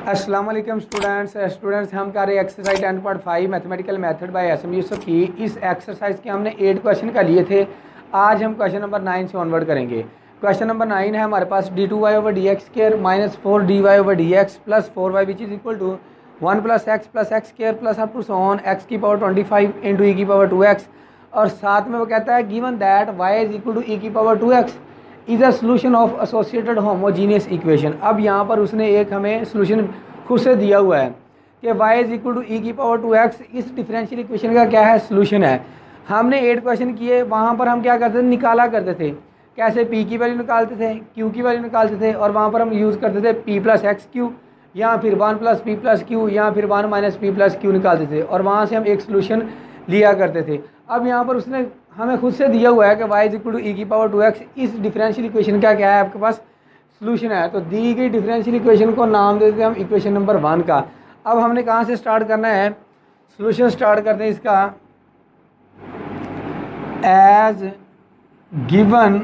अस्सलाम वालेकुम स्टूडेंट्स हम कर रहे हैं exercise 10.5 mathematical method by SM Yusuf की। इस एक्सरसाइज के हमने 8 क्वेश्चन का लिए थे। आज हम क्वेश्चन नंबर 9 से ऑनवर्ड करेंगे। क्वेश्चन नंबर 9 है हमारे पास d2y/dx² minus 4dy/dx plus 4y which is equal to 1 + x plus up to so on x की पावर 25 इंटू e की पावर 2x। और साथ में वो कहता है given that y is equal to e की power 2x is a solution of associated homogeneous equation. अब यहाँ पर उसने एक हमें सोल्यूशन खुद से दिया हुआ है कि y is equal to e की पावर 2x इस डिफरेंशियल इक्वेशन का क्या है, सोल्यूशन है। हमने 8 क्वेश्चन किए, वहाँ पर हम क्या करते थे, निकाला करते थे। कैसे, p की वैल्यू निकालते थे, q की वैल्यू निकालते थे, और वहाँ पर हम यूज़ करते थे p + x³ या फिर 1 + p + q या फिर 1 - p + q निकालते थे, और वहाँ से हम एक सोल्यूशन लिया करते थे। अब यहाँ पर उसने हमें खुद से दिया हुआ है कि y is equal to e की पावर 2x इस डिफरेंशियल इक्वेशन का क्या है, आपके पास सोल्यूशन है। तो दी गई डिफरेंशियल इक्वेशन को नाम देते हैं हम इक्वेशन नंबर 1 का। अब हमने कहाँ से स्टार्ट करना है, सोल्यूशन स्टार्ट करते हैं इसका। As given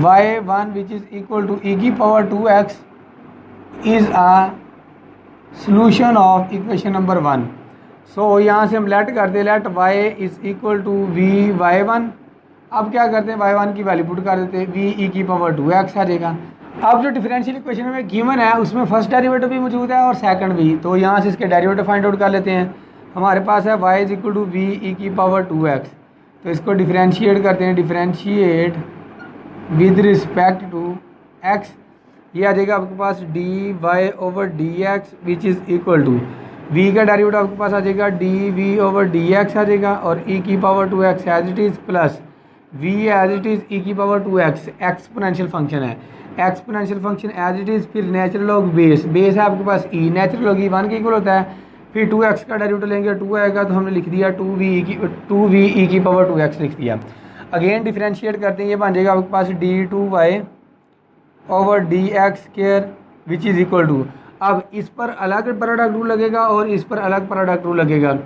y1 which is equal to e की power 2x is a solution of equation number 1। So यहाँ से हम लेट करते हैं, let y is equal to vy1। अब क्या करते हैं, y1 की वैल्यू पुट कर देते हैं, v e की पावर 2x आ जाएगा। अब जो डिफरेंशियल इक्वेशन में गिवन है उसमें फर्स्ट डेरिवेटिव भी मौजूद है और सेकंड भी, तो यहाँ से इसके डेरिवेटिव फाइंड आउट कर लेते हैं। हमारे पास है y is equal to v e की पावर 2x, तो इसको डिफरेंशिएट करते हैं, differentiate with respect to x। ये आ जाएगा आपके पास dy/dx which is equal to v का डेरिवेटिव आपके पास आ जाएगा dv/dx आ जाएगा, और e की power 2x as it is plus v as it is e की पावर 2x एक्सपोनेंशियल फंक्शन है, exponential function as it is. फिर नेचुरल लॉग बेस है आपके पास e, नेचुरल लॉग e 1 के इक्वल होता है। फिर 2x का डेरिवेटिव लेंगे, 2 आएगा तो हमने लिख दिया 2v e की पावर 2x लिख दिया। अगेन डिफरेंशिएट करते हैं, ये बन जाएगा आपके पास d2y/dx² which is equal to, अब इस पर अलग प्रोडक्ट रूल लगेगा और इस पर अलग प्रोडक्ट रूल लगेगा।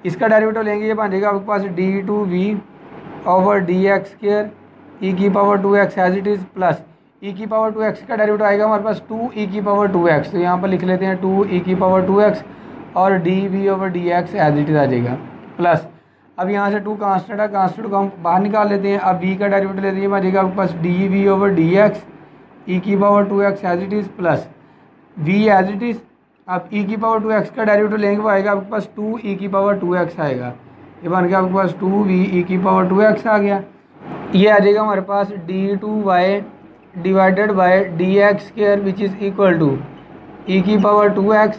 इसका डेरिवेटिव लेंगे, ये बन जाएगा आपके पास d2v/dx² e की power 2x as it is plus e की पावर 2x का डेरिवेटिव आएगा हमारे पास 2e की पावर 2x, तो यहाँ पर लिख लेते हैं 2e की पावर 2x और dv/dx एज इट इज़ आ जाएगा प्लस। अब यहाँ से 2 कांस्टेंट है, कांस्टेंट को हम बाहर निकाल लेते हैं। अब v का डेरिवेटिव लेते हैं, बन जाएगा आपके पास dv/dx e की power 2x as it is plus v as it is. अब e की पावर 2x का डेरिवेटिव लेंगे, वो आएगा आपके पास 2e की पावर 2x आएगा, ये बन गया आपके पास 2v e की पावर 2x आ गया। ये आ जाएगा हमारे पास d2y/dx² which is equal to e की पावर 2x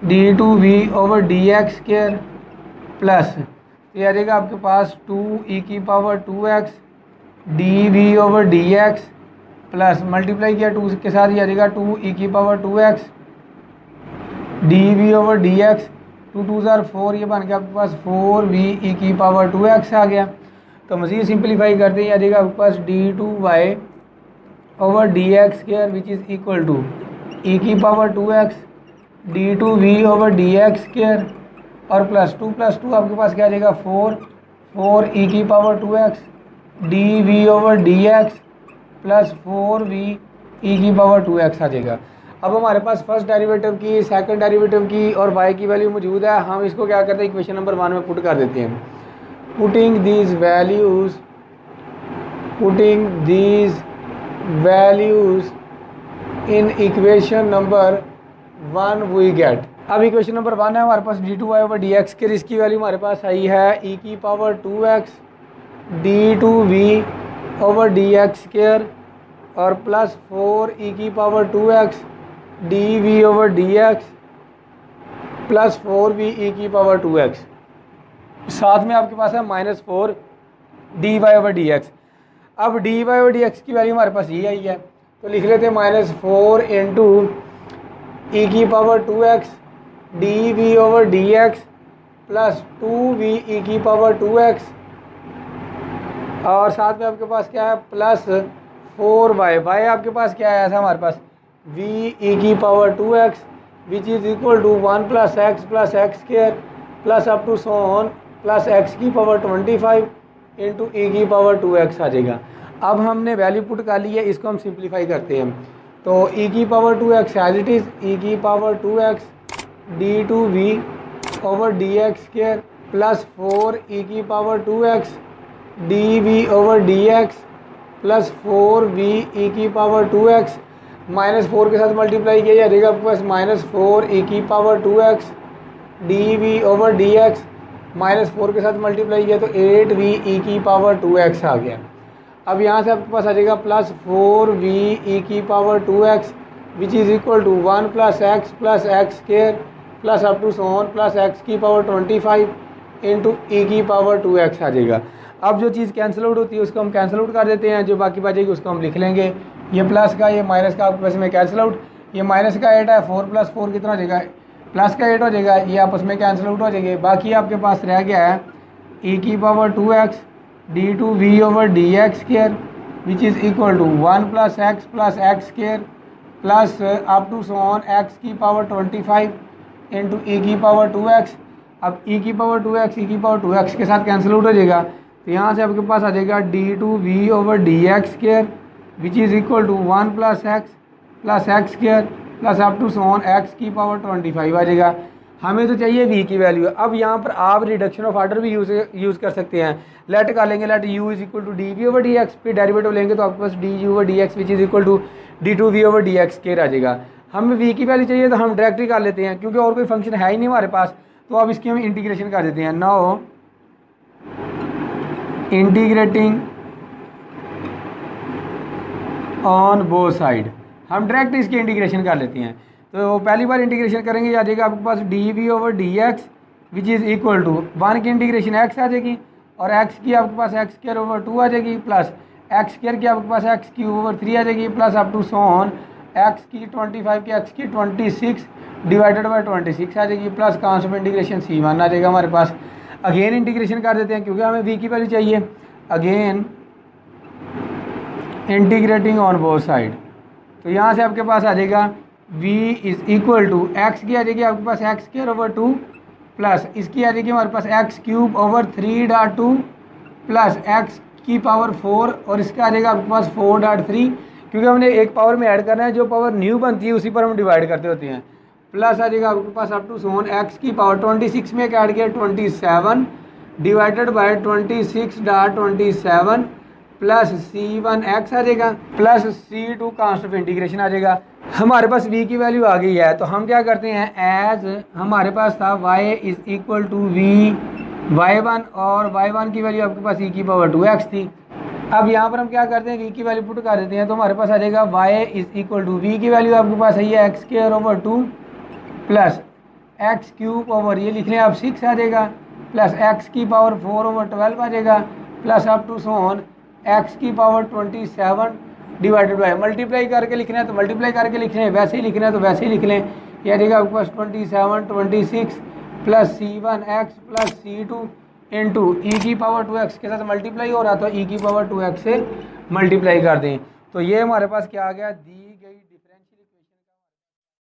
d2v/dx² प्लस ये आ जाएगा आपके पास 2e की power 2x dv/dx plus multiply किया 2 के साथ, ये आ जाएगा 2e की पावर 2x dv/dx, 2 2 4, ये बन गया आपके पास 4v e की पावर 2x आ गया। तो मज़ीद सिंपलीफाई करते हैं, आ जाएगा आपके पास d2y/dx² which is equal to e की पावर 2x d2v/dx² और प्लस 2 आपके पास क्या आ जाएगा 4e की power 2x dv/dx plus 4v e की पावर 2x आ जाएगा। अब हमारे पास फर्स्ट डेरिवेटिव की, सेकंड डेरिवेटिव की और y की वैल्यू मौजूद है। हम इसको क्या करते हैं, इक्वेशन नंबर 1 में पुट कर देते हैं। Putting these values in equation number 1 we get. अब इक्वेशन नंबर 1 है हमारे पास d2y/dx, इसकी वैल्यू हमारे पास आई है e की पावर 2x d2v/dx² और प्लस 4e की power 2x dv/dx plus 4v e की पावर 2x, साथ में आपके पास है -4 dy/dx। अब dy/dx की वैल्यू हमारे पास ये आई है, तो लिख लेते हैं -4 इंटू e की power 2x dv/dx plus 2v e की पावर 2x और साथ में आपके पास क्या है प्लस 4y आपके पास क्या है, ऐसा हमारे पास v e की power 2x which is equal to 1 + x plus x² plus up to so on plus x की पावर 25 इंटू e की पावर 2x आ जाएगा। अब हमने वैल्यू पुट कर ली है, इसको हम सिंप्लीफाई करते हैं। तो ई की power 2x as it is E की power 2x d2v over dx square plus 4 E की power 2x dv over dx plus 4v ई की पावर 2x -4 के साथ मल्टीप्लाई किया जाएगा आपके पास -4 ई की power 2x dv over dx -4 के साथ मल्टीप्लाई किया तो 8v ई की पावर 2x आ गया। अब यहाँ से आपके पास आ जाएगा +4v ई की power 2x which is equal to 1 + x square plus up to so on plus x की पावर 25 इंटू ई की पावर 2x आ जाएगा। अब जो चीज़ कैंसिल आउट होती है उसको हम कैंसिल आउट कर देते हैं, जो बाकी बचेगी उसको हम लिख लेंगे। ये प्लस का ये माइनस का आपके पास में कैंसिल आउट, ये माइनस का 8 है, 4 + 4 कितना हो जाएगा, प्लस का 8 हो जाएगा, ये आपस में कैंसिल आउट हो जाएंगे। बाकी आपके पास रह गया है ई की power 2x d2v over dx square which is equal to 1 + x square plus up to so on x की पावर 25 इंटू ई की पावर 2x। अब ई की पावर 2x ई की पावर 2x के साथ कैंसिल आउट हो जाएगा, तो यहाँ से आपके पास आ जाएगा d2v over dx square which is equal to 1 + x square plus up to so on x की पावर 25 आ जाएगा। हमें तो चाहिए v की वैल्यू। अब यहाँ पर आप रिडक्शन ऑफ आर्डर भी यूज़ कर सकते हैं। लेट का लेंगे, let u is equal to dv over dx, फिर डेरिवेटिव लेंगे तो आपके पास du over dx which is equal to d2v over dx square आ जाएगा। हमें v की वैल्यू चाहिए तो हम डायरेक्ट ही कर लेते हैं, क्योंकि और कोई फंक्शन है ही नहीं हमारे पास, तो अब इसकी हम इंटीग्रेशन कर देते हैं। Now integrating on both side, हम डायरेक्ट इसकी इंटीग्रेशन कर लेते हैं। तो पहली बार इंटीग्रेशन करेंगे, आ जाएगा आपके पास dv over dx which is equal to 1 की इंटीग्रेशन x आ जाएगी और x की आपके पास x स्क्वायर ओवर 2 आ जाएगी प्लस x स्क्वायर की आपके पास x क्यूब ओवर 3 आ जाएगी plus up to so on x की 25 की x की 26 डिवाइडेड बाई 26 आ जाएगी प्लस कांस्टेंट इंटीग्रेशन c1 आ जाएगा हमारे पास। अगेन इंटीग्रेशन कर देते हैं क्योंकि हमें v की वैल्यू चाहिए। Again integrating on both side, तो यहाँ से आपके पास आ जाएगा v is equal to x की आ जाएगी आपके पास x स्क्वायर ओवर 2 प्लस इसकी आ जाएगी हमारे पास x cube over 3.2 plus x की पावर 4 और इसका आ जाएगा आपके पास 4.3, क्योंकि हमने एक पावर में ऐड करना है, जो पावर न्यू बनती है उसी पर हम डिवाइड करते होते हैं। प्लस आ जाएगा आपके पास अप टू सोन x की पावर 26 में ऐड किया 27 डिवाइडेड बाई 26.27 प्लस c1x आ जाएगा प्लस c2 कांस्टेंट इंटीग्रेशन आ जाएगा। हमारे पास v की वैल्यू आ गई है, तो हम क्या करते हैं, एज हमारे पास था y is equal to v y1 और y1 की वैल्यू आपके पास e की पावर 2x थी। अब यहाँ पर हम क्या करते हैं, v की वैल्यू पुट कर देते हैं, तो हमारे पास आ जाएगा y is equal to v की वैल्यू आपके पास है ये x square over 2 plus x cube over ये लिख लें आप 6 आ जाएगा प्लस x की पावर 4 ओवर 12 आ जाएगा plus up to so on x की पावर 27 डिवाइडेड बाय मल्टीप्लाई करके लिखना है तो मल्टीप्लाई करके लिख लें, वैसे ही लिखना है तो वैसे ही लिख लें। यह देगा आपके पास 27 26 plus c1x plus c2 into ई की पावर 2x के साथ मल्टीप्लाई हो रहा था, ई की पावर 2x से मल्टीप्लाई कर दें। तो ये हमारे पास क्या आ गया,